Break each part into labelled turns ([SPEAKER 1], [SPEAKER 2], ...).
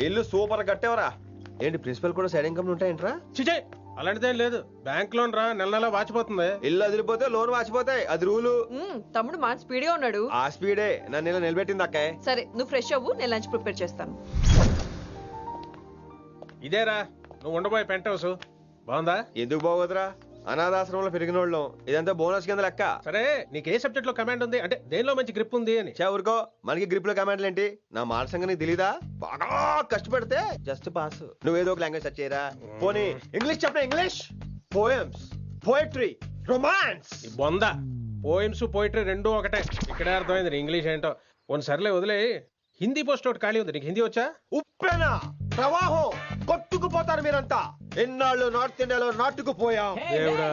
[SPEAKER 1] ఇల్లు సూపర్ కట్టేవరా. ఏంటి ప్రిన్సిపల్ కూడా సైడ్ ఇన్కమ్ ఉంటాయంట్రా?
[SPEAKER 2] చిచే అలాంటిదేం లేదు. బ్యాంక్ లోన్ రా, నెల నెల వాచిపోతుంది.
[SPEAKER 1] ఇల్లు అదిరిపోతే లోన్ వాచిపోతాయి, అది రూలు.
[SPEAKER 3] తమ్ముడు మా స్పీడ్ గా ఉన్నాడు.
[SPEAKER 1] ఆ స్పీడే నన్ను ఇలా నిలబెట్టింది అక్కే.
[SPEAKER 3] సరే నువ్వు ఫ్రెష్ అవ్వు, నేను లంచ్ ప్రిపేర్ చేస్తాను.
[SPEAKER 2] ఇదేరా నువ్వు ఉండబోయే పెంట్ హౌస్. బాగుందా?
[SPEAKER 1] ఎందుకు బాగోదురా, అనాథాశ్రమంలో పెరిగిన వాళ్ళం. ఇదంతా బోనస్ కింద లెక్క.
[SPEAKER 2] సరే నీకు ఏ సబ్జెక్ట్ లో కమాండ్ ఉంది, అంటే దేనిలో మంచి గ్రిప్ ఉంది అని.
[SPEAKER 1] ఊరుకో, మనకి గ్రిప్ లో కమాండ్లు ఏంటి? నా మాట సంగతి నీకు తెలీదా? బాగా కష్టపడితే జస్ట్ పాస్. నువ్వేదో ఒక లాంగ్వేజ్ సెర్చ్ చేయరా. పోనీ ఇంగ్లీష్ చెప్పిన ఇంగ్లీష్, పోయమ్స్, పోయట్రీ, రొమాన్స్.
[SPEAKER 2] ఈ బొంద పోయిమ్స్ పోయిటరీ రెండూ ఒకటే. ఇక్కడే అర్థమైంది ఇంగ్లీష్ ఏంటో. కొన్ని సర్లే వదిలే. హిందీ పోస్ట్ ఒకటి ఖాళీ ఉంది, నీకు హిందీ వచ్చా?
[SPEAKER 1] ఉప్పెన ప్రవాహం కొట్టుకుపోతారు మీరంతా. ఎన్నాళ్ళు నార్త్ ఇండియాలో నాటుకుపోయాం.
[SPEAKER 2] దేవుడా,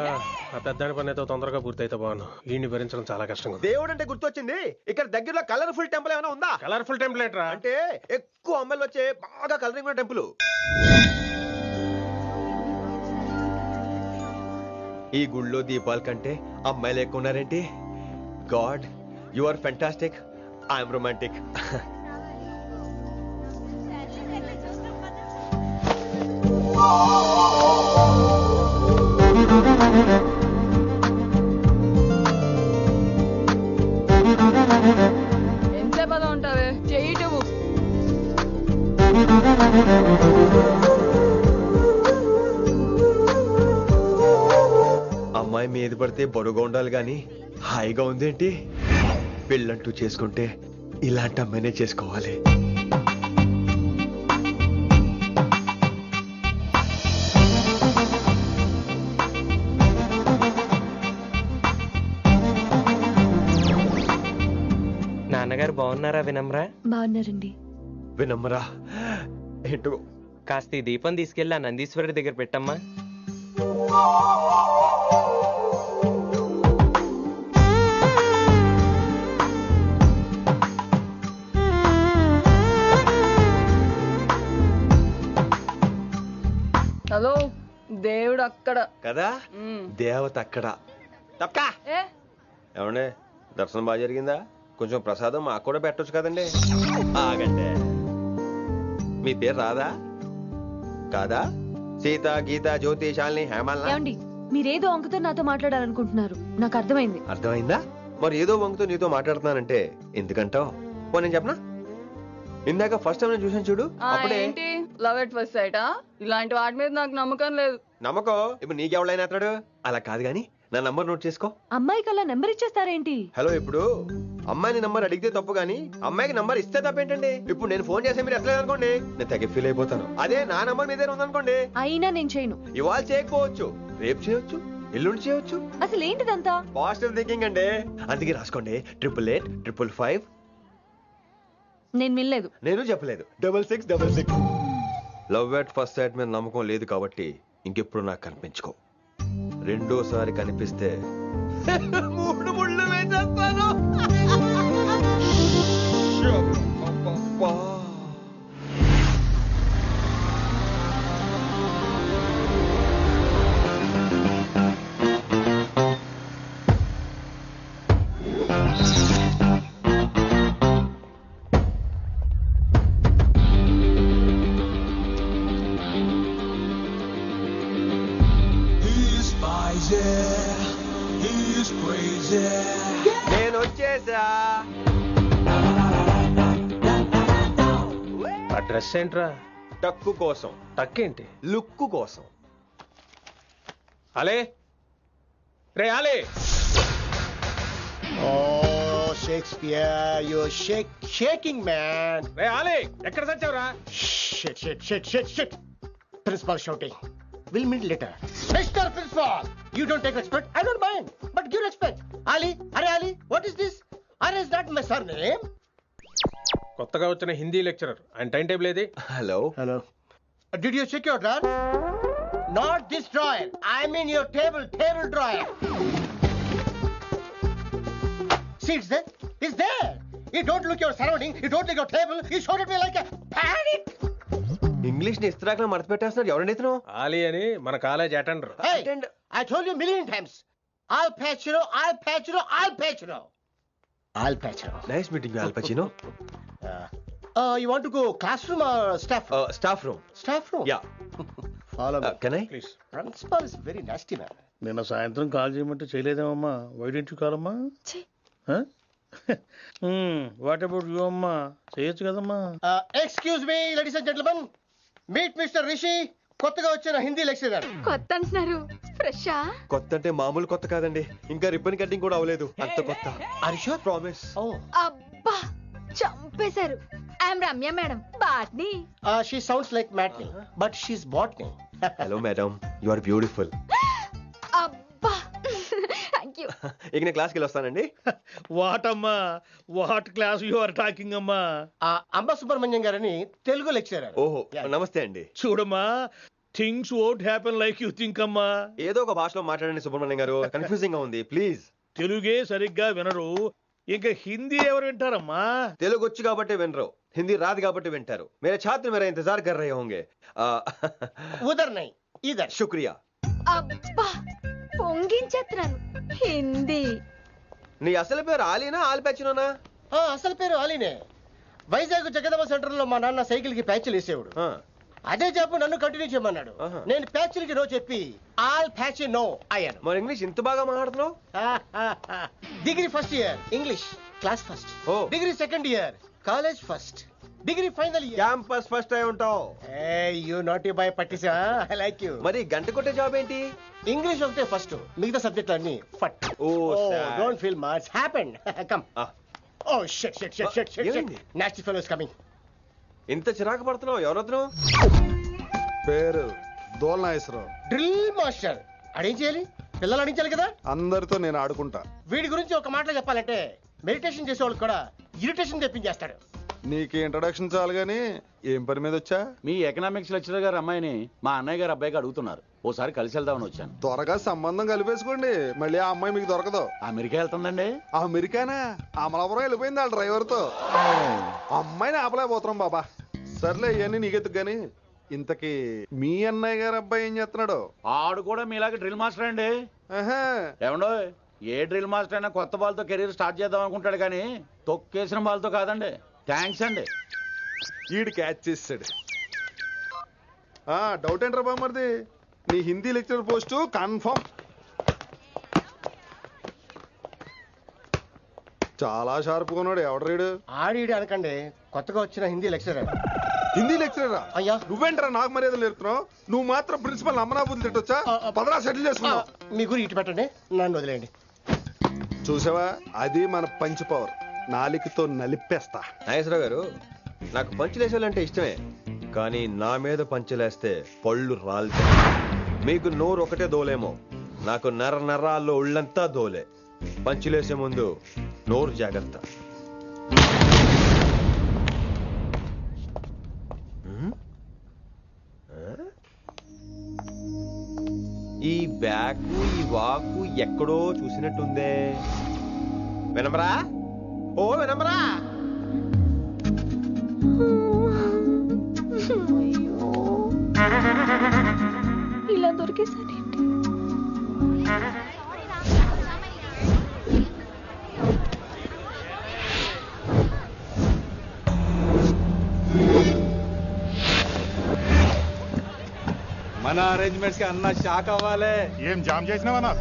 [SPEAKER 2] ఆ పెద్దాడి పని అయితే తొందరగా పూర్తయితే బాగున్నాను. వీడిని భరించడం చాలా కష్టంగా ఉంది.
[SPEAKER 1] దేవుడు అంటే గుర్తొచ్చింది, ఇక్కడ దగ్గరలో కలర్ఫుల్ టెంపుల్ ఏమైనా ఉందా?
[SPEAKER 2] కలర్ఫుల్ టెంపుల్ ఏంట్రా?
[SPEAKER 1] అంటే ఎక్కువ అమ్మాయిలు వచ్చే బాగా కలరింగ్ ఉన్న టెంపుల్. ఈ గుళ్ళో దీపాల కంటే అమ్మాయిలు ఎక్కువ ఉన్నారేంటి? God, you are fantastic, I'm romantic.
[SPEAKER 3] ఎంతసేపు అలా ఉంటావే, చెయ్యటవు.
[SPEAKER 1] అమ్మాయి మీద పడితే బరువుగా ఉండాలి గాని హాయిగా ఉందేంటి? పెళ్ళంటూ చేసుకుంటే ఇలాంటి అమ్మాయినే చేసుకోవాలి.
[SPEAKER 4] నాన్నగారు బాగున్నారా వినమ్రా?
[SPEAKER 5] బాగున్నారండి.
[SPEAKER 1] వినమ్రా ఏంటో.
[SPEAKER 4] కాస్త ఈ దీపం తీసుకెళ్ళి ఆ నందీశ్వరుడి దగ్గర పెట్టమ్మా.
[SPEAKER 3] హలో, దేవుడు అక్కడ
[SPEAKER 1] కదా, దేవత అక్కడ. తప్పకా
[SPEAKER 3] ఏ
[SPEAKER 1] ఏమండే, దర్శనం బాగా జరిగిందా? కొంచెం ప్రసాదం మాకు కూడా పెట్టొచ్చు కదండి. ఆగండి, మీ పేరు రాదా? కాదా? సీత, గీత, జ్యోతి, శాలిని, హేమల్.
[SPEAKER 5] ఏమండి, మీరేదో వంకతో నాతో మాట్లాడాలనుకుంటున్నారు, నాకు అర్థమైంది.
[SPEAKER 1] అర్థమైందా? మరి ఏదో వంగుతో నీతో మాట్లాడుతున్నానంటే ఎందుకంటావు? పో నేను చెప్పనా? ఇందాక ఫస్ట్ టైం నేను చూసాను చూడు, అప్పుడే.
[SPEAKER 3] ఏంటి లవ్ ఎట్ ఫస్ట్ సైటా? ఇలాంటి వాటి మీద నాకు నమ్మకం లేదు.
[SPEAKER 1] నమ్మకం ఇప్పుడు నీకెవడైనా అతడు? అలా కాదు గాని నా నంబర్ నోట్ చేసుకో.
[SPEAKER 5] అమ్మాయికి అలా నెంబర్ ఇచ్చేస్తారేంటి?
[SPEAKER 1] హలో, ఇప్పుడు అమ్మాయిని నంబర్ అడిగితే తప్పు గానీ అమ్మాయికి నంబర్ ఇస్తే తప్పేంటండి? ఇప్పుడు నేను ఫోన్ చేస్తే మీరు ఎట్లేదు అనుకోండి, నేను తెగ ఫీల్ అయిపోతాను. అదే నా నంబర్ మీ దగ్గర ఉందనుకోండి,
[SPEAKER 5] అయినా నేను చేయను.
[SPEAKER 1] ఇవాళ చేయకపోవచ్చు, రేపు చేయొచ్చు, ఎల్లుండి చేయొచ్చు.
[SPEAKER 5] అసలు ఏంటిదంతా?
[SPEAKER 1] పాజిటివ్ థింకింగ్ అండి. అందుకే రాసుకోండి 888-555.
[SPEAKER 5] నేను వినలేదు.
[SPEAKER 1] నేను చెప్పలేదు 6666. లవ్ ఎట్ ఫస్ట్ సైట్ మీద నమ్మకం లేదు కాబట్టి ఇంకెప్పుడు నాకు కనిపించుకో. రెండోసారి కనిపిస్తే 3 ముళ్ళు వేసేస్తాను. నేను వచ్చేసా.
[SPEAKER 2] ఆ డ్రెస్ ఏంట్రా?
[SPEAKER 1] టక్కు కోసం.
[SPEAKER 2] టక్కేంటి?
[SPEAKER 1] లుక్కు కోసం.
[SPEAKER 2] అలే రే అలే.
[SPEAKER 6] Oh, Shakespeare, you're shaking, man.
[SPEAKER 2] రే అలే, ఎక్కడ చచ్చావురా?
[SPEAKER 6] Shit. Principal shouting. We'll meet later. Mr. Principal, you don't take respect. I don't mind, but give respect. Ali, what is this? Is that my surname?
[SPEAKER 2] కొత్తగా వచ్చిన Hindi lecturer, ఆయన time table ఏది?
[SPEAKER 1] Hello.
[SPEAKER 6] Did you check your drawer? Not this drawer. I mean your table drawer. See, it's there. You don't look your surrounding. You don't look your table. You showed at me like a panic.
[SPEAKER 1] English ని ఇస్త్రాకులో మడత పెట్టేస్తున్నాడు. ఎవరండి ఇతను?
[SPEAKER 2] ఆలీ అని మన college attender.
[SPEAKER 6] Hey, I told you a million times. I'll patch you.
[SPEAKER 1] Nice meeting, all పచినో.
[SPEAKER 6] You want to go classroom or staff room?
[SPEAKER 1] Staff room.
[SPEAKER 6] Staff room?
[SPEAKER 1] Yeah.
[SPEAKER 6] Follow me.
[SPEAKER 1] Can I?
[SPEAKER 2] Please.
[SPEAKER 6] Principal is very nasty man.
[SPEAKER 7] నిన్న సాయంత్రం call చేయమంటే చేయలేదేమమ్మా? వైడెంట్ కాలమ్మా? What about you అమ్మా? చేయొచ్చు కదమ్మా?
[SPEAKER 6] Excuse me, ladies and gentlemen. Meet Mr. Rishi. కొత్తగా వచ్చిన Hindi lecturer.
[SPEAKER 5] కొత్త అంటున్నారు, ఫ్రెషా?
[SPEAKER 1] కొత్త అంటే మామూలు కొత్త కాదండి, ఇంకా రిబ్బన్ కటింగ్ కూడా అవ్వలేదు, అంత కొత్త.
[SPEAKER 6] Are you sure?
[SPEAKER 1] Promise.
[SPEAKER 6] Oh.
[SPEAKER 5] అబ్బా చంపేశారు. I'm Ramya madam, botany.
[SPEAKER 6] She sounds like Matney, but she's botany.
[SPEAKER 1] Hello madam, you are beautiful.
[SPEAKER 5] అబ్బా థ్యాంక్ యూ.
[SPEAKER 1] ఇక నేను క్లాస్కి వెళ్ళి వస్తానండి.
[SPEAKER 7] వాట్ అమ్మా? What class you are talking అమ్మా?
[SPEAKER 6] అంబ సుబ్రహ్మణ్యం గారని తెలుగు లెక్చరర్.
[SPEAKER 1] ఓహో, నమస్తే అండి.
[SPEAKER 7] చూడమ్మా, things won't happen like you think అమ్మా.
[SPEAKER 1] ఏదో ఒక భాషలో మాట్లాడండి సుబ్రహ్మణ్యం గారు, కన్ఫ్యూజింగ్ గా ఉంది, ప్లీజ్.
[SPEAKER 7] తెలుగే సరిగ్గా వినరు, ఇంకా హిందీ ఎవరు వింటారమ్మా?
[SPEAKER 1] తెలుగు వచ్చు కాబట్టి వినరు, హిందీ రాదు కాబట్టి వింటారు. మేరే ఛాత్ర మేరా ఇంతజార్ కర్ రహే హోంగే.
[SPEAKER 6] ఉదర్ నై ఇదర్.
[SPEAKER 1] శుక్రియా.
[SPEAKER 5] అబ్బా పొంగించేస్తున్నాను. హిందీ.
[SPEAKER 1] నీ అసలు పేరు ఆలీనా ఆల్పచ్చినోనా?
[SPEAKER 6] అసలు పేరు ఆలీనే. వైజాగ్ జగదమ్మ సెంటర్ లో మా నాన్న సైకిల్ కి ప్యాచ్లు వేసేవాడు. అదే జాబ్ నన్ను కంటిన్యూ చేయమన్నాడు. నేను ప్యాచ్లకి నో చెప్పి ఆల్ ప్యాచ్ నో అయ్యాను.
[SPEAKER 1] మరి ఇంగ్లీష్ ఇంత బాగా మాట్లాడుతున్నావు?
[SPEAKER 6] Degree first year English class first.
[SPEAKER 1] Oh.
[SPEAKER 6] Degree second year college first. Degree final year
[SPEAKER 1] campus first అయి ఉంటావు.
[SPEAKER 6] యూ నాటీ బాయ్ పట్టిసా. I like you.
[SPEAKER 1] మరి గంట కొట్టే జాబ్ ఏంటి?
[SPEAKER 6] ఇంగ్లీష్ ఒకటే ఫస్ట్, మిగతా సబ్జెక్ట్ అన్ని ఫట్.
[SPEAKER 1] sad.
[SPEAKER 6] Don't feel much happen. Come. Oh shit shit shit shit shit.
[SPEAKER 1] ఏమైంది?
[SPEAKER 6] Nasty fellows coming.
[SPEAKER 1] ఇంత చిరాకు పడుతున్నావు, ఎవరొద్దు?
[SPEAKER 8] పేరు దోల్నాగేశ్వరరావు.
[SPEAKER 6] Drill master. అడేం చేయాలి? పిల్లలు అడించాలి కదా.
[SPEAKER 8] అందరితో నేను ఆడుకుంటా.
[SPEAKER 6] వీడి గురించి ఒక మాటలో చెప్పాలంటే మెడిటేషన్ చేసేవాళ్ళు కూడా ఇరిటేషన్ తెప్పించేస్తాడు.
[SPEAKER 8] నీకు ఇంట్రడక్షన్ చాలు గానీ ఏం పని మీద వచ్చా?
[SPEAKER 9] మీ ఎకనామిక్స్ లెక్చరర్ గారు అమ్మాయిని మా అన్నయ్య గారు అబ్బాయికి అడుగుతున్నారు, ఓసారి కలిసి వెళ్దామని వచ్చాను.
[SPEAKER 8] త్వరగా సంబంధం కలిపేసుకోండి, మళ్ళీ ఆ అమ్మాయి మీకు దొరకదు.
[SPEAKER 9] అమెరికా వెళ్తుందండి.
[SPEAKER 8] అమెరికానా? అమలాపురం వెళ్ళిపోయింది వాళ్ళ డ్రైవర్ తో. అమ్మాయిని ఆపలేకపోతున్నాం బాబా. సర్లే ఇవన్నీ నీకెత్తుకు గాని, ఇంతకీ మీ అన్నయ్య గారు అబ్బాయి ఏం చేస్తున్నాడు?
[SPEAKER 9] ఆడు కూడా మీలాగే డ్రిల్ మాస్టర్ అండి.
[SPEAKER 8] ఆహా.
[SPEAKER 9] ఏమండో, ఏ డ్రిల్ మాస్టర్ అయినా కొత్త బాల్తో కెరీర్ స్టార్ట్ చేద్దాం అనుకుంటాడు కానీ తొక్కేసిన బాల్తో కాదండి. థ్యాంక్స్ అండి.
[SPEAKER 8] ఈడు క్యాచ్ చేసాడు. డౌట్ ఏంట్రా బామ్మర్ది, నీ హిందీ లెక్చరర్ పోస్టు కన్ఫర్మ్. చాలా షార్ప్ ఉన్నాడు. ఎవడరీడు?
[SPEAKER 6] ఆడిడి అనకండి, కొత్తగా వచ్చిన హిందీ లెక్చరర్.
[SPEAKER 8] హిందీ లెక్చరరా?
[SPEAKER 6] అయ్యా
[SPEAKER 8] నువ్వేంట్రా నాకు మర్యాదలు నేర్పుతున్నావు? నువ్వు మాత్రం ప్రిన్సిపల్ అమ్మనాబుద్ధి తిట్టొచ్చా? పదరా సెటిల్ చేసుకున్నావు.
[SPEAKER 6] మీ గురి ఇటు పెట్టండి, నన్ను వదిలేయండి.
[SPEAKER 8] చూసావా, అది మన పంచ్ పవర్. నాలికతో నలిపేస్తా.
[SPEAKER 1] నాగేశ్వరరావు గారు, నాకు పంచులేసాలంటే ఇష్టమే, కానీ నా మీద పంచులేస్తే పళ్ళు రాలుతాయి. మీకు నోరు ఒకటే దోలేమో, నాకు నరాల్లో ఒళ్ళంతా దోలే. పంచులేసే ముందు నోరు జాగ్రత్త. ఈ బ్యాకు ఈ వాకు ఎక్కడో చూసినట్టుందే. వినమరా? ఓ వినమరా?
[SPEAKER 5] ఇలా దొరికేసాడేంటి?
[SPEAKER 10] మన అరేంజ్మెంట్స్ కి అన్న షాక్ అవ్వాలి.
[SPEAKER 11] ఏం జామ్ చేసినావన్నా?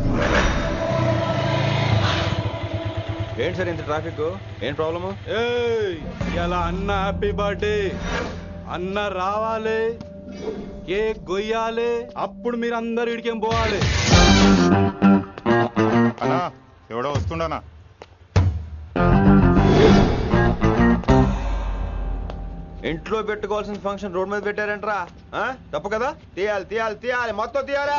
[SPEAKER 1] ఏంటి సార్ ఇంత ట్రాఫిక్? ఏం ప్రాబ్లము?
[SPEAKER 10] ఇలా అన్న హ్యాపీ బర్త్డే, అన్న రావాలి, కేక్ గొయ్యాలి, అప్పుడు మీరు అందరు ఇడికేం పోవాలి.
[SPEAKER 11] అన్నా ఎవడో వస్తుండనా?
[SPEAKER 1] ఇంట్లో పెట్టుకోవాల్సిన ఫంక్షన్ రోడ్ మీద పెట్టారంట్రా. తప్పు కదా? తీయాలి తీయాలి తీయాలి, మొత్తం తీయాలి.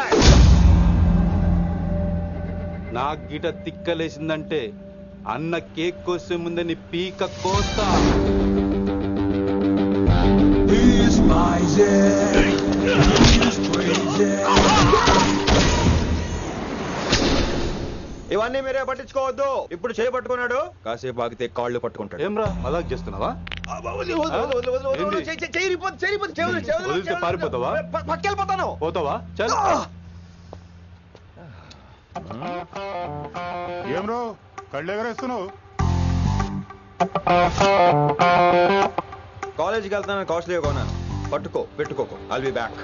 [SPEAKER 10] నాకు గిట తిక్కలేసిందంటే అన్న కేక్ కోసే ముందే నీ పీక కోస్తా.
[SPEAKER 1] ఇవన్నీ మీరే పట్టించుకోవద్దు. ఇప్పుడు చేయి పట్టుకున్నాడు, కాసేపు ఆగితే కాళ్ళు పట్టుకుంటాడు.
[SPEAKER 10] ఏమ్రా మజాక్ చేస్తున్నావా? వదిలితే పారిపోతావా?
[SPEAKER 1] పక్కెళ్ళిపోతాను.
[SPEAKER 10] పోతావా? చల్.
[SPEAKER 11] ఏం రో కళ్ళు ఎగరేస్తున్నావు?
[SPEAKER 1] కాలేజీకి వెళ్తానని కాస్ట్లీగా కొన్నాను. పట్టుకో, పెట్టుకోకు. I'll be back.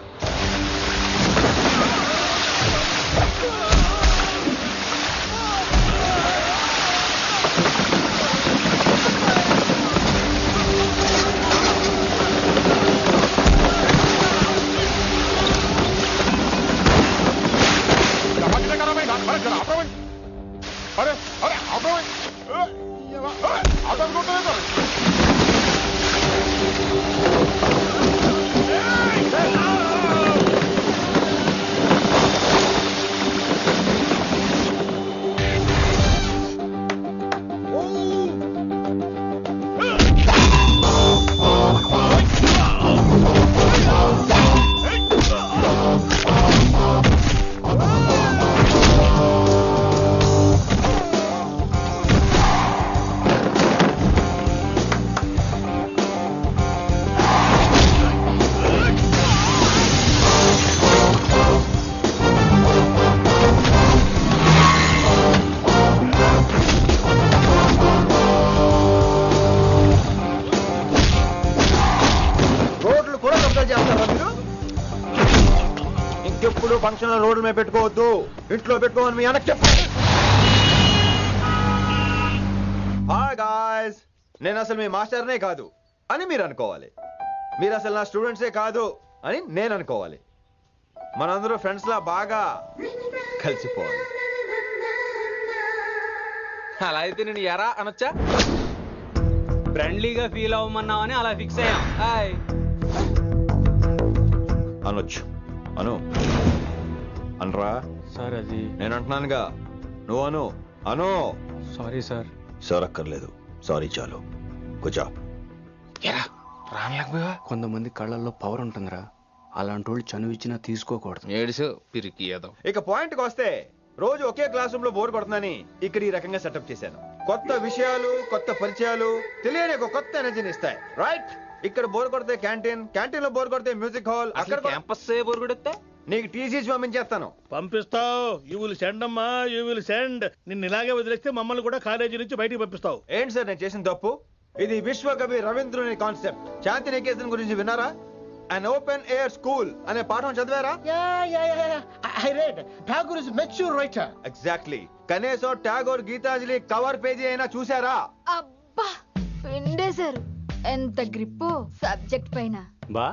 [SPEAKER 1] ఇంకెప్పుడు ఫంక్షన్ రోడ్ల మీద పెట్టుకోవద్దు, ఇంట్లో పెట్టుకోమని మీ అన్నకు చెప్పండి. హాయ్ గాయ్స్, నేను అసలు మీ మాస్టర్నే కాదు అని మీరు అనుకోవాలి. మీరు అసలు నా స్టూడెంట్సే కాదు అని నేను అనుకోవాలి. మనందరూ ఫ్రెండ్స్ లా బాగా కలిసిపోవాలి.
[SPEAKER 10] అలా అయితే నేను ఎరా అనొచ్చా? ఫ్రెండ్లీగా ఫీల్ అవ్వమన్నావని అలా ఫిక్స్ అయ్యాం. హాయ్
[SPEAKER 1] అనొచ్చు. అను అనరా
[SPEAKER 10] సార్. అది
[SPEAKER 1] నేను అంటున్నానుగా, నువ్వు అను. అను.
[SPEAKER 10] Sorry sir.
[SPEAKER 1] సార్ అక్కర్లేదు, సారీ చాలు. కూర్చో.
[SPEAKER 10] రానలేకపోయా? కొంతమంది కళ్ళల్లో పవర్ ఉంటుందిరా, అలాంటి వాళ్ళు చనువు ఇచ్చినా తీసుకోకూడదు. ఏడుసు పిరికి ఏదో.
[SPEAKER 1] ఇక పాయింట్కి వస్తే, రోజు ఒకే క్లాస్ రూమ్ లో బోర్ కొడుతుందని ఇక్కడ ఈ రకంగా సెటప్ చేశాను. కొత్త విషయాలు, కొత్త పరిచయాలు తెలియని ఒక కొత్త ఎనర్జీని ఇస్తాయి. రైట్? ఇక్కడ బోర్ కొడితే క్యాంటీన్, క్యాంటీన్ లో బోర్ కొడితే మ్యూజిక్ హాల్, అక్కడ
[SPEAKER 10] క్యాంపస్ బోర్ కొడితే
[SPEAKER 1] నీకు టీసీస్ పంపించేస్తాను.
[SPEAKER 7] పంపిస్తావు. యూ విల్ సెండ్ అమ్మా, యూ విల్ సెండ్. నిన్ను ఇలాగే వదిలేస్తే మమ్మల్ని కూడా కాలేజీ నుంచి బయటికి పంపిస్తావు.
[SPEAKER 1] ఏంటి సార్ నేను చేసిన తప్పు? ఇది విశ్వకవి రవీంద్రుని కాన్సెప్ట్. శాంతి నికేతన్ గురించి విన్నారా? అన్ ఓపెన్ ఎయిర్ స్కూల్ అనే పాఠం చదివారా?
[SPEAKER 6] I read. Tagore is a mature writer.
[SPEAKER 1] Exactly. కనీసం టాగోర్ గీతాంజలి కవర్ పేజీ అయినా చూసారా?
[SPEAKER 12] అబ్బా పిండేశారు. ఎంత గ్రిప్పు సబ్జెక్ట్ పైన.
[SPEAKER 10] బా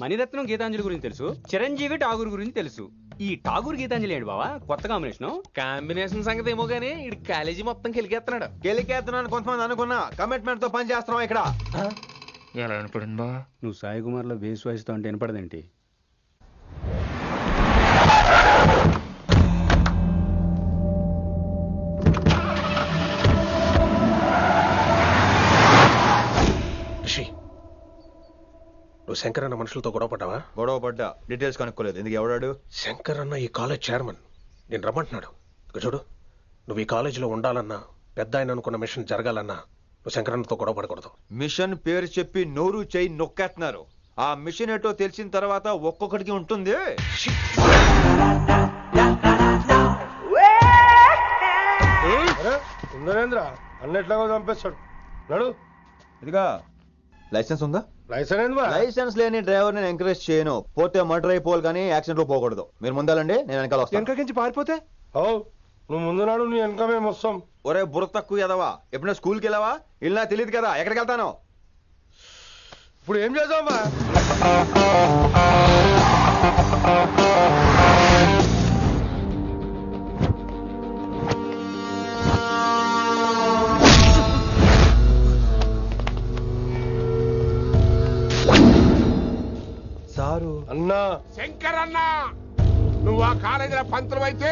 [SPEAKER 10] మణిరత్నం గీతాంజలి గురించి తెలుసు, చిరంజీవి ఠాగూర్ గురించి తెలుసు. ఈ ఠాగూర్ గీతాంజలి ఏంటి బావా కొత్త కాంబినేషన్ సంగతి ఏమో గానీ ఇటు కాలేజీ మొత్తం కెలికేస్తున్నాడు.
[SPEAKER 1] కెలికేస్తున్నాను కొంతమంది అనుకున్నా, కమిట్మెంట్ తో పని చేస్తున్నాం ఇక్కడ.
[SPEAKER 10] ఎలా వినపడింది బా? నువ్వు సాయి కుమార్ లో బేస్ వాయిస్తో అంటే వినపడదేంటి?
[SPEAKER 2] నువ్వు శంకర్ అన్న మనుషులతో గొడవ పడ్డావా?
[SPEAKER 1] గొడవ పడ్డా, డీటెయిల్స్ కనుక్కోలేదు. ఎందుకు? ఎవడాడు?
[SPEAKER 2] శంకర్ అన్న ఈ కాలేజ్ చైర్మన్. నేను రమ్మంటున్నాడు. ఇక చూడు, నువ్వు ఈ కాలేజీలో ఉండాలన్నా, పెద్ద ఆయన అనుకున్న మిషన్ జరగాలన్నా నువ్వు శంకర్ అన్నతో గొడవ పడకూడదు.
[SPEAKER 1] మిషన్ పేరు చెప్పి నోరు చేయి నొక్కేస్తున్నారు. ఆ మిషన్ ఏటో తెలిసిన తర్వాత ఒక్కొక్కడికి ఉంటుంది.
[SPEAKER 6] నరేంద్ర అన్నెట్లాగో చంపేస్తాడు. నడు.
[SPEAKER 1] ఇదిగా లైసెన్స్ ఉందా?
[SPEAKER 6] లైసెన్స్
[SPEAKER 1] లైసెన్స్ లేని డ్రైవర్ నేను ఎంకరేజ్ చేయను. పోతే మర్డర్ అయిపోవాలి కానీ యాక్సిడెంట్ లో పోకూడదు. మీరు ముందాలండి, నేను వెనకాల వస్తాను.
[SPEAKER 6] వెనకకించి పారిపోతే నువ్వు ముందు నాడు నీ వెనక మేము వస్తాం.
[SPEAKER 1] ఒరే బుర్ర తక్కువ ఎదవా, ఎప్పుడైనా స్కూల్కి వెళ్ళావా? ఇలా తెలియదు కదా ఎక్కడికి వెళ్తాను.
[SPEAKER 6] ఇప్పుడు ఏం చేద్దామా?
[SPEAKER 1] సారు
[SPEAKER 6] అన్నా.
[SPEAKER 13] శంకర్ అన్నా, నువ్వు ఆ కాలేజీలో పంతులు అయితే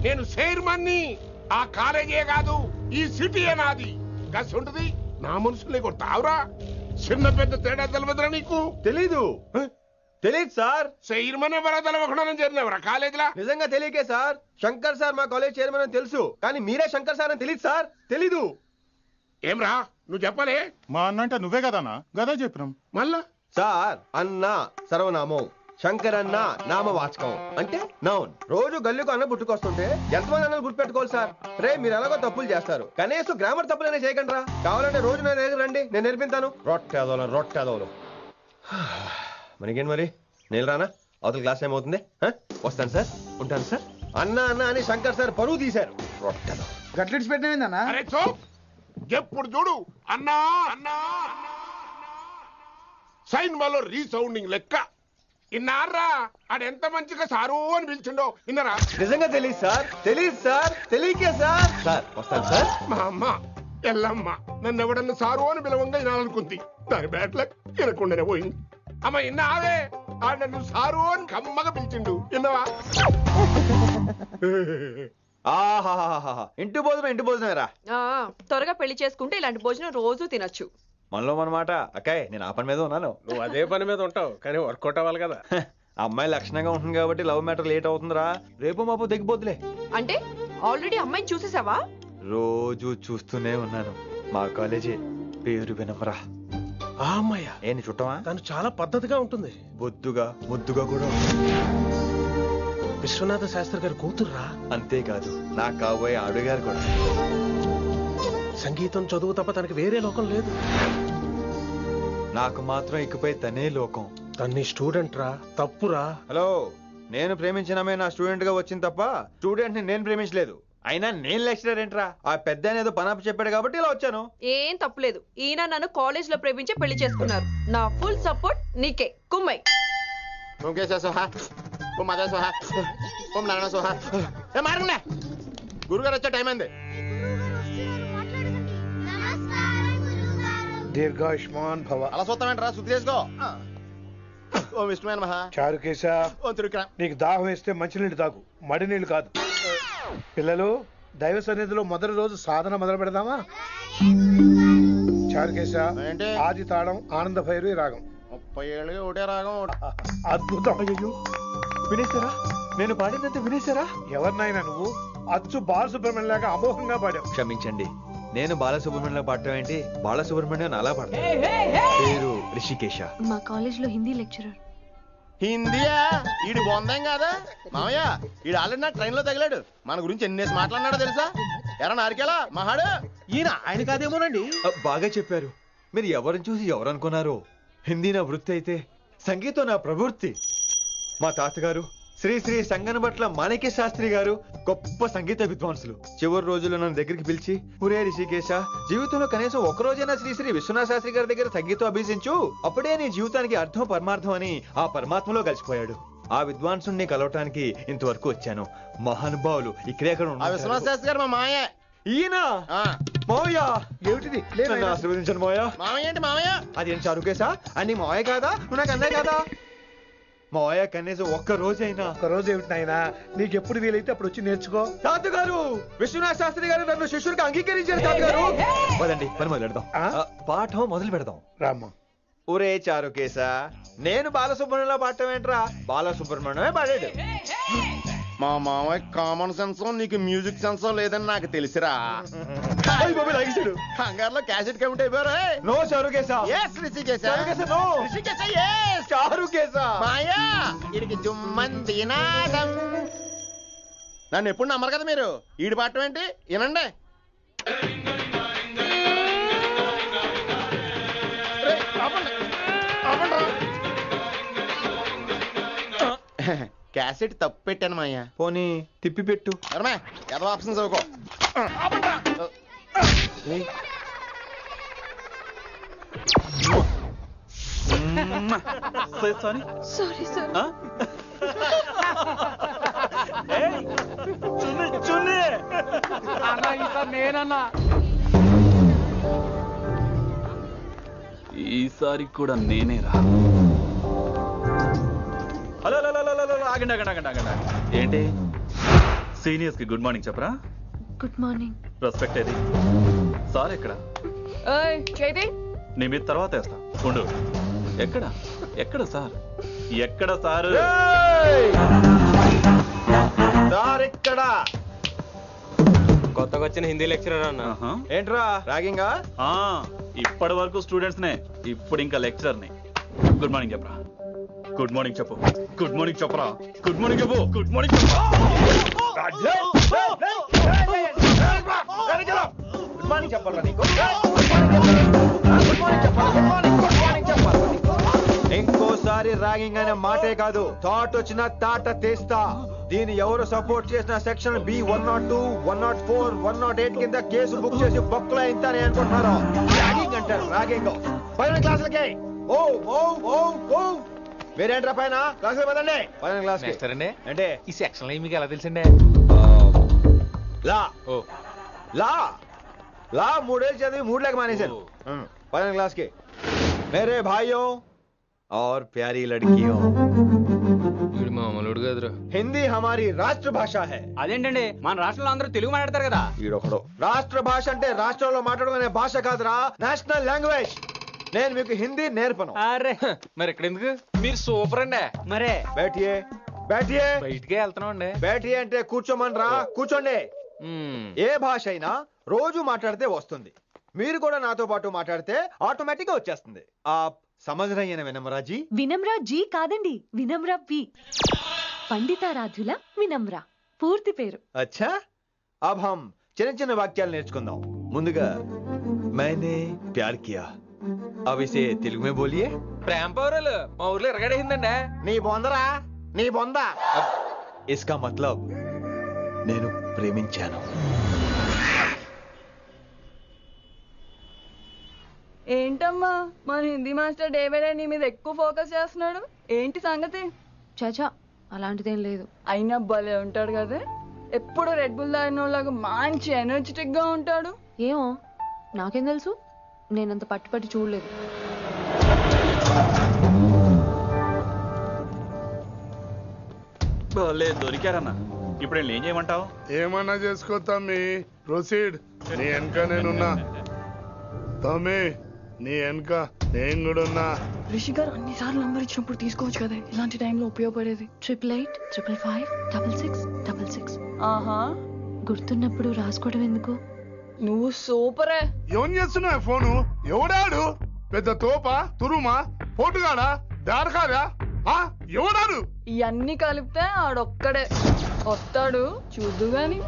[SPEAKER 13] నేను చైర్మన్ని. ఆ కాలేజీ కాదు, ఈ సిటీయే నాది. గస్ ఉంటుంది నా మనుషుల్ని కొడతావురా? చిన్న పెద్ద తేడా తెలియదురా నీకు?
[SPEAKER 1] తెలీదు. తెలీదు సార్.
[SPEAKER 13] చైర్మన్ ఎవరో తెలవకుండా చేరినవరా కాలేజీలా?
[SPEAKER 1] నిజంగా తెలియకే సార్. శంకర్ సార్ మా కాలేజ్ చైర్మన్ అని తెలుసు, కానీ మీరే శంకర్ సార్ అని తెలియదు సార్. తెలీదు.
[SPEAKER 13] ఏమ్రా నువ్వు చెప్పలే?
[SPEAKER 11] మా అన్న అంటే నువ్వే కదన్నా? గదా చెప్పినాం.
[SPEAKER 13] మళ్ళా
[SPEAKER 1] సార్ అన్న సర్వనామం. శంకరన్న నామవాచకం అంటే నౌన్. రోజు గల్లీకు అన్న పుట్టుకొస్తుంటే ఎంతమంది అన్నలు గుర్తుపెట్టుకోవాలి సార్? రే మీరు ఎలాగో తప్పులు చేస్తారు, కనీసం గ్రామర్ తప్పులైనా చేయకండి రా. కావాలంటే రోజు నా దగ్గర రండి, నేను నేర్పిస్తాను. రొట్టెదోలు మనకేంటి మరి? నేను రానా? అవతల క్లాస్ ఏమవుతుంది? వస్తాను సార్, ఉంటాను సార్. అన్న అన్న అని శంకర్ సార్ పరువు తీశారు. రొట్టెదో
[SPEAKER 14] గట్లెట్స్ పెట్టినా
[SPEAKER 13] ఎప్పుడు చూడు అన్నా అన్నా సైన్ malo రీసౌండింగ్ లెక్క. ఇన్నారా ఆడెంత మంచిగా సారు అని పిలిచిండో ఇన్నరా?
[SPEAKER 1] నిజంగా తెలియదు సార్, తెలియకే సార్. సార్ వస్తాను సార్.
[SPEAKER 13] మా అమ్మ ఎల్లమ్మ నన్ను ఎవడన్నా సారు అని పిలవంగా వినాలనుకుంది. దాని బ్యాట్లక్ వినకుండానే పోయింది. అమ్మ ఇన్నావే ఆడ నన్ను సారు అని కమ్మగా పిలిచిండు, విన్నవా?
[SPEAKER 1] ఇంటి భోజనం రా.
[SPEAKER 15] త్వరగా పెళ్లి చేసుకుంటే ఇలాంటి భోజనం రోజు తినొచ్చు.
[SPEAKER 1] మనలో మనమాట. అక్కాయ్ నేను ఆ పని మీద ఉన్నాను.
[SPEAKER 2] నువ్వు అదే పని మీద ఉంటావు, కానీ వర్కౌట్ అవ్వాలి కదా.
[SPEAKER 1] అమ్మాయి లక్షణంగా ఉంటుంది కాబట్టి లవ్ మ్యాటర్ లేట్ అవుతుందిరా. రేపు మాపు దిగిపోతులే.
[SPEAKER 15] అంటే ఆల్రెడీ అమ్మాయిని చూసేసావా?
[SPEAKER 1] రోజు చూస్తూనే ఉన్నాను. మా కాలేజీ పేరు వినమరా.
[SPEAKER 2] ఆ అమ్మాయ
[SPEAKER 1] ఏంటి చుట్టమా?
[SPEAKER 2] తను చాలా పద్ధతిగా ఉంటుంది,
[SPEAKER 1] బొద్దుగా ముద్దుగా కూడా.
[SPEAKER 2] విశ్వనాథ శాస్త్రి గారి కూతుర్రా.
[SPEAKER 1] అంతేకాదు నా కాబోయే ఆడుగారు కూడా.
[SPEAKER 2] సంగీతం చదువు తప్ప తనకి వేరే లోకం లేదు.
[SPEAKER 1] నాకు మాత్రం ఇకపై తనే లోకం.
[SPEAKER 2] తన్ని స్టూడెంట్ రా, తప్పురా.
[SPEAKER 1] హలో, నేను ప్రేమించినమే నా స్టూడెంట్ గా వచ్చింది తప్ప స్టూడెంట్ ని నేను ప్రేమించలేదు. అయినా నేను లెక్చరర్ ఏంట్రా? ఆ పెద్ద ఏదో పనాపు చెప్పాడు కాబట్టి ఇలా వచ్చాను.
[SPEAKER 15] ఏం తప్పులేదు. ఈయన నన్ను కాలేజ్ లో ప్రేమించి పెళ్లి చేసుకున్నారు. నా ఫుల్ సపోర్ట్ నీకే. కుమ్మై.
[SPEAKER 6] ఓం కేశవ సోహా, ఓం మాధవ సోహా, ఓం నారాయణ సోహా. ఏ మారగలే, గురుగారు వచ్చే టైం అయింది.
[SPEAKER 14] దీర్ఘాయుష్మాన్ భవ.
[SPEAKER 6] అలా చూస్తామంటారా? శుద్ధి చేసుకో. ఓం విష్ణుమైన మహా.
[SPEAKER 14] చారుకేశ,
[SPEAKER 6] ఓం తిరుక్రా.
[SPEAKER 14] నీకు దాహం వేస్తే మంచినీళ్ళు తాగు, మడి నీళ్ళు కాదు. పిల్లలు, దైవ సన్నిధిలో మొదటి రోజు సాధన మొదలు పెడదామా? చారుకేశ, ఆది తాళం ఆనంద భైరవి రాగం.
[SPEAKER 6] 30 ఏళ్ళుగా ఒకటే రాగం.
[SPEAKER 14] అద్భుతం.
[SPEAKER 1] అయ్యో వినేశారా? నేను పాడినంత వినేశారా?
[SPEAKER 14] ఎవరినైనా నువ్వు అచ్చు బాలసుబ్రహ్మణ్యం లాగా అమోఘంగా పాడావు.
[SPEAKER 1] క్షమించండి, నేను బాలసుబ్రహ్మణ్యంలో పాడటం ఏంటి? బాలసుబ్రహ్మణ్యం అలా పాడతాను. పేరు రిషికేశ.
[SPEAKER 5] మా కాలేజ్ లో హిందీ లెక్చరర్.
[SPEAKER 6] హిందీయా? ఈడు బొందేం కాదా మామయ్య? ఈడు ఆల్రెడీ నా ట్రైన్ లో తగిలాడు. మన గురించి ఎన్నేసి మాట్లాడినాడో తెలుసా? ఎరా నారికేలా మహాడు. ఈయన ఆయన కాదేమోనండి.
[SPEAKER 1] బాగా చెప్పారు. మీరు ఎవరిని చూసి ఎవరు అనుకున్నారు? హిందీ నా వృత్తి అయితే సంగీతం నా ప్రవృత్తి. మా తాతగారు శ్రీ శ్రీ సంగనబట్ల మాణిక్య శాస్త్రి గారు గొప్ప సంగీత విద్వాంసులు. చివరి రోజుల్లో నన్ను దగ్గరికి పిలిచి, ఒరే రిషికేశ, జీవితంలో కనీసం ఒక రోజైనా శ్రీ శ్రీ విశ్వనాథ శాస్త్రి గారి దగ్గర సంగీతం అభ్యసించు, అప్పుడే నీ జీవితానికి అర్థం పరమార్థం అని ఆ పరమాత్మలో కలిసిపోయాడు. ఆ విద్వాంసుని కలవటానికి ఇంతవరకు వచ్చాను. మహానుభావులు ఇక్కడే
[SPEAKER 6] విశ్వనాథ శాస్త్రి గారు మా మాయ.
[SPEAKER 1] ఈయన మావయ్య.
[SPEAKER 14] ఏమిటిది?
[SPEAKER 1] నన్ను ఆశీర్వదించండి మావయ్య.
[SPEAKER 6] మామయ్య ఏంటి మామయ్య?
[SPEAKER 1] అదేం చారుకేశా? అని మావయ్య కాదా? నువ్వు నాకు అన్నాయి కదా. మావయ్య కనీసం ఒక్క రోజైనా.
[SPEAKER 14] ఒక్క రోజు ఏమిటి నాయనా? నీకు ఎప్పుడు వీలైతే అప్పుడు వచ్చి నేర్చుకో.
[SPEAKER 1] తాతగారు, విశ్వనాథ శాస్త్రి గారు నన్ను శిష్యుడికి అంగీకరించారు. తాతగారు పదండి, పని మొదలు పెడదాం. పాఠం మొదలు పెడదాం.
[SPEAKER 14] రామ్మ.
[SPEAKER 1] ఒరే చారుకేశా, నేను బాలసుబ్రహ్మణ్యంలో పాడటం ఏంట్రా? బాలసుబ్రహ్మణ్యమే పాడాడు.
[SPEAKER 6] మా మామయ్య కామన్ సెన్స్, నీకు మ్యూజిక్ సెన్స్ లేదని నాకు తెలిసిరా. హంగార్లో క్యాసెట్ కమిట్ అయిపోయారు.
[SPEAKER 1] No Charukesha.
[SPEAKER 6] yes Rishikesha.
[SPEAKER 1] No
[SPEAKER 6] Rishikesha. yes
[SPEAKER 1] Charukesha.
[SPEAKER 6] మాయా ఇడికి జుమ్మంది నాదం. నన్ను ఎప్పుడు నమ్మరు కదా మీరు. ఈడి పాడటం ఏంటి? వినండి. క్యాసెట్ తప్పు పెట్టాను మాయ్యా.
[SPEAKER 1] పోనీ తిప్పి పెట్టు.
[SPEAKER 6] ఏదో ఆప్షన్ చదువుకో.
[SPEAKER 15] Sorry sir.
[SPEAKER 16] నేనన్నా ఈసారి కూడా నేనేరా. హలో ఆగండి ఆగండి ఆగండి ఆగండి. ఏంటి సీనియర్స్ కి గుడ్ మార్నింగ్ చెప్పరా?
[SPEAKER 5] Good morning.
[SPEAKER 16] రెస్పెక్ట్ ఏది? సార్ ఎక్కడ? నీ మీద తర్వాత వేస్తా ఉండు. ఎక్కడ ఎక్కడ సార్? ఎక్కడ సార్?
[SPEAKER 4] కొత్తగా వచ్చిన హిందీ లెక్చరర్ అన్న.
[SPEAKER 1] ఏంట్రా రాగింగా?
[SPEAKER 16] ఇప్పటి వరకు స్టూడెంట్స్ నే, ఇప్పుడు ఇంకా లెక్చరర్ ని. గుడ్ మార్నింగ్ చెప్పరా గుడ్ మార్నింగ్ చెప్పు గుడ్ మార్నింగ్ చెప్పరా గుడ్ మార్నింగ్ చెప్పు గుడ్ మార్నింగ్ చెప్పు
[SPEAKER 6] గుడ్ మార్నింగ్ చెప్పాలా నీకు?
[SPEAKER 1] ఇంకోసారి ర్యాగింగ్ అనే మాటే కాదు, థాట్ వచ్చిన తాట తీస్తా. దీన్ని ఎవరు సపోర్ట్ చేసిన సెక్షన్ బి 102, 104, 108 కింద కేసు బుక్ చేసి బొక్కలో ఇంతనే అనుకుంటున్నారు. ర్యాగింగ్ అంటారు, ర్యాగింగ్. పైన క్లాసులకి ఓ ఓ ఓ ఓ మీరేంట్రా పైన క్లాసులు పదండి. పైన క్లాస్ అంటే
[SPEAKER 10] ఈ సెక్షన్ మీకు ఎలా తెలుసండి?
[SPEAKER 1] లా లా లా 3 ఏళ్ళు చదివి 3 లేక మానేశాను. పైన క్లాస్ కి मेरे भाइयों और प्यारी लड़कियों,
[SPEAKER 10] మామూలుడు కదరా.
[SPEAKER 1] हिंदी हमारी राष्ट्र भाषा है.
[SPEAKER 10] అదేంటండి మన రాష్ట్రంలో అందరూ తెలుగు మాట్లాడతారు కదా.
[SPEAKER 1] ఈడొకడు రాష్ట్ర భాష అంటే రాష్ట్రంలో మాట్లాడుకునే భాష కాదురా, నేషనల్ లాంగ్వేజ్. నేను మీకు హిందీ నేర్పను.
[SPEAKER 10] అరే మరి ఇక్కడ ఎందుకు? మీరు సూపర్ అండి. మరే
[SPEAKER 1] బైఠియే బైఠియే
[SPEAKER 10] బయటికే వెళ్తున్నాం అండి.
[SPEAKER 1] బైఠియే అంటే కూర్చోమనరా, కూర్చోండి. ఏ భాష అయినా రోజు మాట్లాడితే వస్తుంది. మీరు కూడా నాతో పాటు మాట్లాడితే ఆటోమేటిక్ గా వచ్చేస్తుంది. సమझ रही हैं विनम्रा जी?
[SPEAKER 5] వినమ్రా జీ కాదండి, వినమ్రా వి. పండితారాధ్యుల వినమ్రా పూర్తి పేరు.
[SPEAKER 1] अच्छा अब हम చిన్న చిన్న వాక్యాలు నేర్చుకుందాం. ముందుగా मैंने प्यार किया. अब इसे తెలుగు में बोलिए.
[SPEAKER 10] ప్రేమ పౌరులు మా ఊర్లో ఎరగడేసిందండి.
[SPEAKER 6] నీ బొందరా, నీ బొంద.
[SPEAKER 1] इसका मतलब నేను ప్రేమించాను.
[SPEAKER 3] ఏంటమ్మా మన Hindi master day by day నీ మీద ఎక్కువ ఫోకస్ చేస్తున్నాడు, ఏంటి సంగతి?
[SPEAKER 5] చాచా అలాంటిదేం లేదు.
[SPEAKER 3] అయినా భలే ఉంటాడు కదా, ఎప్పుడు రెడ్ బుల్ తాగినోళ్ళగా మంచి ఎనర్జెటిక్ గా ఉంటాడు.
[SPEAKER 5] ఏమో నాకేం తెలుసు, నేనంత పట్టుపట్టి చూడలేదు.
[SPEAKER 16] దొరికారన్నా. ఇప్పుడు ఏం చేయమంటావు?
[SPEAKER 13] ఏమన్నా చేసుకో తమ్మి, ప్రొసీడ్. నీ వెనక నేనున్నా తమ్మి, నీ వెనక నేను కూడా ఉన్నా.
[SPEAKER 3] రిషి గారు అన్నిసార్లు నంబర్ ఇచ్చినప్పుడు తీసుకోవచ్చు కదా, ఇలాంటి టైంలో ఉపయోగపడేది.
[SPEAKER 5] 8885556666.
[SPEAKER 3] ఆహా,
[SPEAKER 5] గుర్తున్నప్పుడు రాసుకోవడం ఎందుకు?
[SPEAKER 3] నువ్వు సూపరే.
[SPEAKER 13] ఏం చేస్తున్నావు ఫోను? ఎవడాడు? పెద్ద తోపా, తురుమా, పోటుగాడా, దారకారా? ఎవడాడు?
[SPEAKER 3] ఇవన్నీ కలిపితే ఆడొక్కడే వస్తాడు, చూద్దు గాని.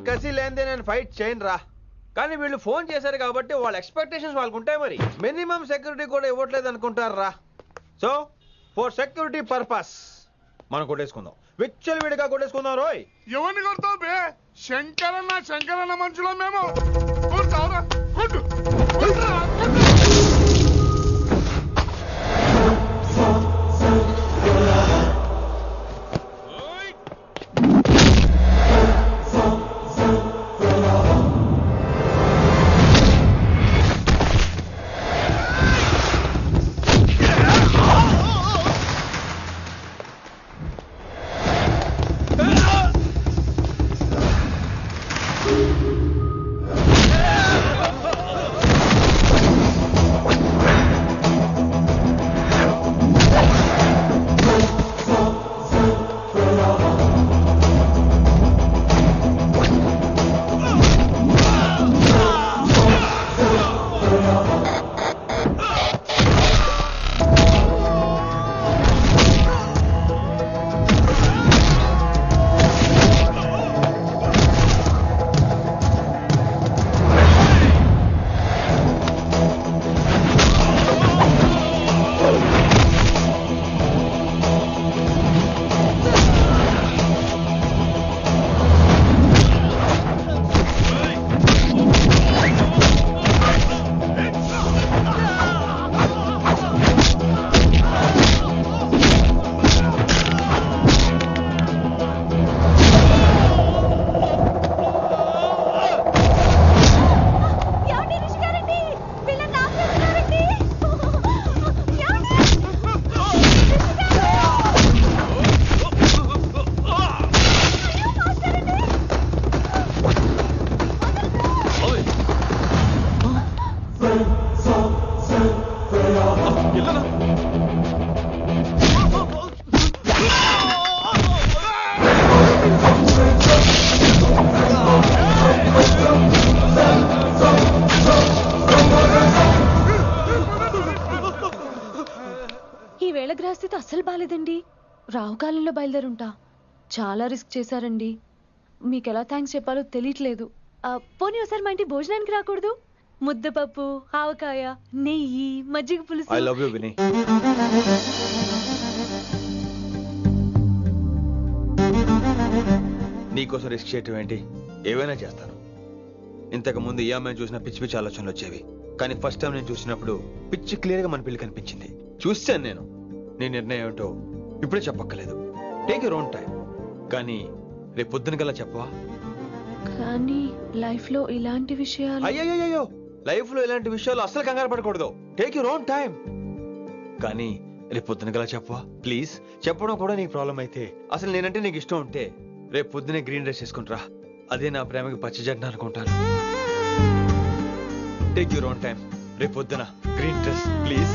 [SPEAKER 1] కసి లేనిదే నేను ఫైట్ చేయను రా. కానీ వీళ్ళు ఫోన్ చేశారు కాబట్టి వాళ్ళ ఎక్స్పెక్టేషన్స్ వాళ్ళకు ఉంటాయి. మరి మినిమం సెక్యూరిటీ కూడా ఇవ్వట్లేదు అనుకుంటారు రా. సో ఫర్ సెక్యూరిటీ పర్పస్ మనం కొట్టేసుకుందాం, విచ్చలు విడిగా కొట్టేసుకుందాం. రోయ్
[SPEAKER 13] ఎవరిని కొడతావు బే? శంకరన్న మనుషులో మేము. కొడతావురా, కొట్టు.
[SPEAKER 1] Yeah!
[SPEAKER 5] పరిస్థితి అస్సలు బాలేదండి. రావుకాలంలో బయలుదేరుంటా. చాలా రిస్క్ చేశారండి. మీకు ఎలా థ్యాంక్స్ చెప్పాలో తెలియట్లేదు. పోనీ ఒకసారి మా ఇంటి భోజనానికి రాకూడదు? ముద్దపప్పు, ఆవకాయ, నెయ్యి, మజ్జిగ పులుసు.
[SPEAKER 1] I love you Vinay. నీకోసం రిస్క్ చేయటం ఏంటి? ఏవైనా చేస్తాను. ఇంతకు ముందు ఈ అమ్మాయిని చూసిన పిచ్చి పిచ్చి ఆలోచనలు వచ్చేవి, కానీ ఫస్ట్ టైం నేను చూసినప్పుడు పిచ్చి క్లియర్ గా మన పిల్లి కనిపించింది. చూశాను నేను. నీ నిర్ణయం ఏమిటో ఇప్పుడే చెప్పక్కర్లేదు. Take your own time. కానీ రేపు పొద్దున గల చెప్పవా?
[SPEAKER 5] కానీ లైఫ్ లో ఇలాంటి విషయాలు.
[SPEAKER 1] అయ్యో, లైఫ్ లో ఇలాంటి విషయాలు అసలు కంగారు పడకూడదు. Take your own time. కానీ రేపు పొద్దున గల చెప్పవా ప్లీజ్? చెప్పడం కూడా నీకు ప్రాబ్లం అయితే, అసలు నేనంటే నీకు ఇష్టం ఉంటే రేపు పొద్దునే గ్రీన్ డ్రెస్ చేసుకుంటారా. అదే నా ప్రేమకి పచ్చి జెండా అనుకుంటాను. Take your own time. రేపు పొద్దున గ్రీన్ డ్రెస్ ప్లీజ్.